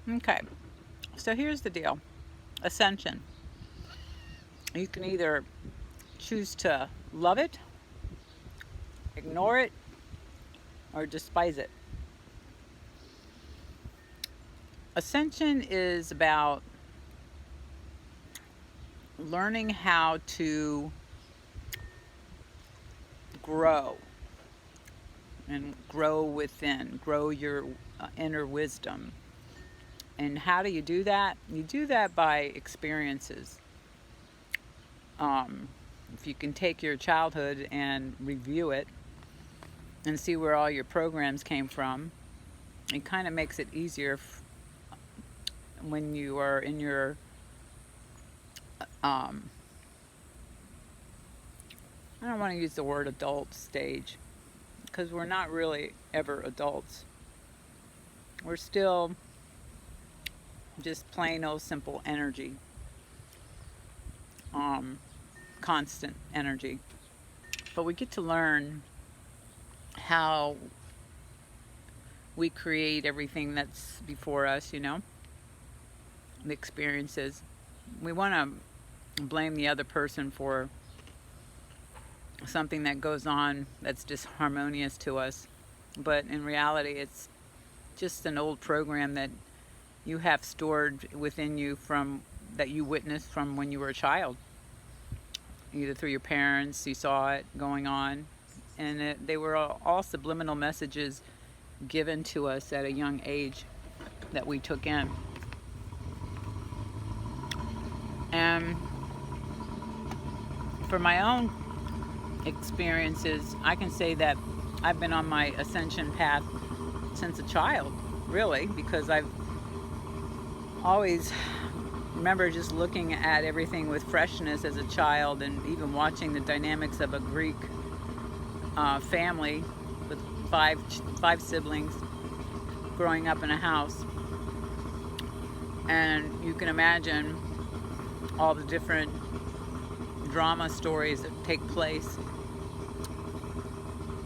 Okay, so here's the deal. Ascension. You can either choose to love it, ignore it, or despise it. Ascension is about learning how to grow and grow within, grow your inner wisdom. And how do you do that? You do that by experiences. Um, if you can take your childhood and review it and see where all your programs came from, it kind of makes it easier when you are in your um, I don't want to use the word adult stage, because we're not really ever adults. We're still just plain old simple energy, um, constant energy. But we get to learn how we create everything that's before us, the experiences. We want to blame the other person for something that goes on that's disharmonious to us. But in reality, it's just an old program that you have stored within you from that you witnessed from when you were a child. Either through your parents, you saw it going on, and they were all subliminal messages given to us at a young age that we took in. And for my own experiences, I can say that I've been on my ascension path since a child, really, because I've always remember just looking at everything with freshness as a child, and even watching the dynamics of a Greek family with five siblings growing up in a house. And you can imagine all the different drama stories that take place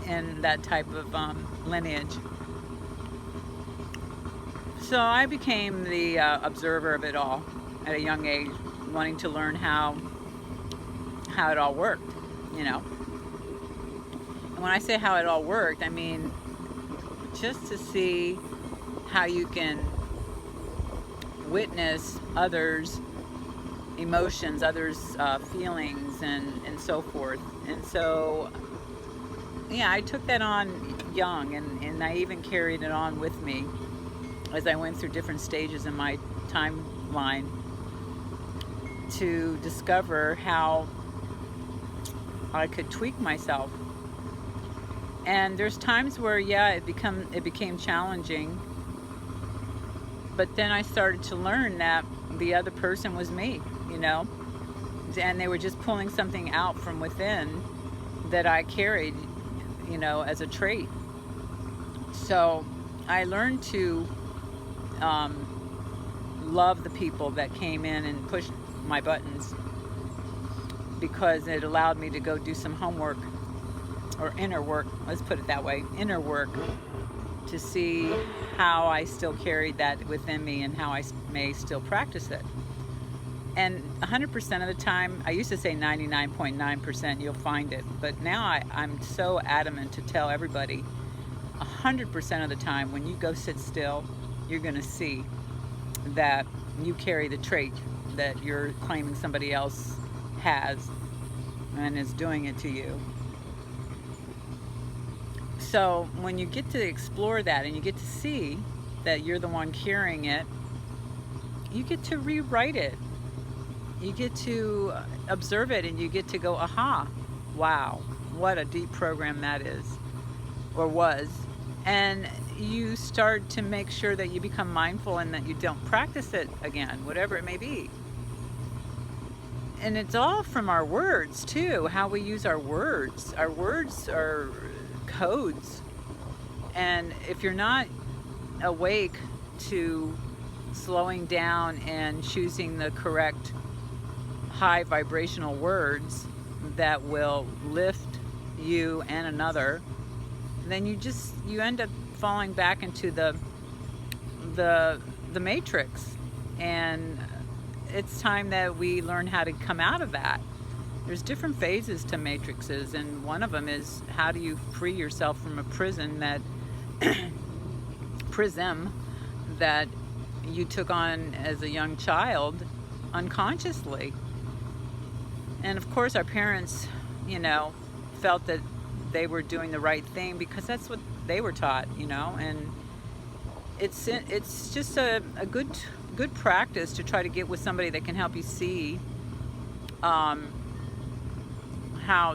in that type of lineage. So I became the observer of it all at a young age, wanting to learn how it all worked, And when I say how it all worked, I mean just to see how you can witness others' emotions, others' feelings, and so forth. And so, yeah, I took that on young, and I even carried it on with me as I went through different stages in my timeline to discover how I could tweak myself. And there's times where, yeah, it became challenging, but then I started to learn that the other person was me, and they were just pulling something out from within that I carried, as a trait. So I learned to love the people that came in and pushed my buttons, because it allowed me to go do some homework, or inner work, let's put it that way, inner work, to see how I still carried that within me and how I may still practice it. And 100% of the time, I used to say 99.9%, you'll find it, but now I'm so adamant to tell everybody 100% of the time, when you go sit still, you're going to see that you carry the trait that you're claiming somebody else has and is doing it to you. So when you get to explore that and you get to see that you're the one carrying it, you get to rewrite it. You get to observe it, and you get to go, aha, wow, what a deep program that is, or was. And you start to make sure that you become mindful and that you don't practice it again, whatever it may be. And it's all from our words too, how we use our words. Our words are codes. And if you're not awake to slowing down and choosing the correct high vibrational words that will lift you and another, then you end up falling back into the the matrix, and it's time that we learn how to come out of that. There's different phases to matrices, and one of them is how do you free yourself from a prison that prism that you took on as a young child unconsciously. And of course our parents, you know, felt that they were doing the right thing because that's what they were taught, you know. And it's just a good practice to try to get with somebody that can help you see how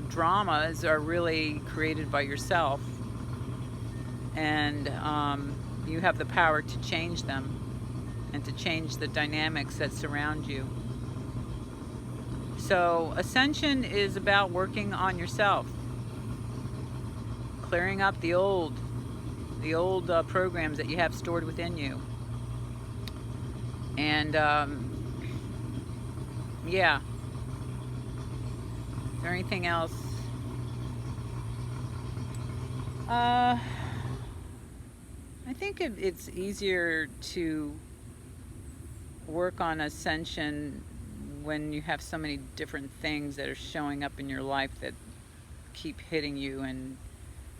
dramas are really created by yourself, and you have the power to change them and to change the dynamics that surround you. So Ascension is about working on yourself, clearing up the old programs that you have stored within you. And yeah. Is there anything else? I think it's easier to work on Ascension when you have so many different things that are showing up in your life that keep hitting you and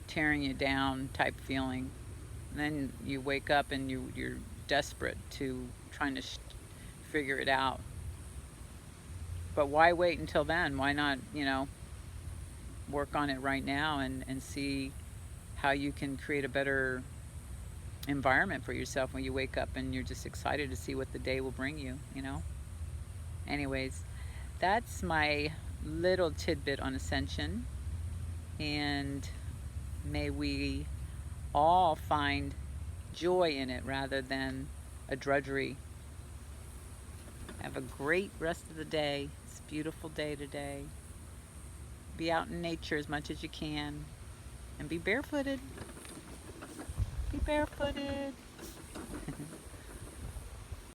tearing you down type feeling. And then you wake up and you're desperate to trying to figure it out. But why wait until then? Why not, you know, work on it right now and see how you can create a better environment for yourself when you wake up and you're just excited to see what the day will bring you, you know? Anyways, that's my little tidbit on Ascension, and may we all find joy in it rather than a drudgery. Have a great rest of the day. It's a beautiful day today. Be out in nature as much as you can, and be barefooted. Be barefooted.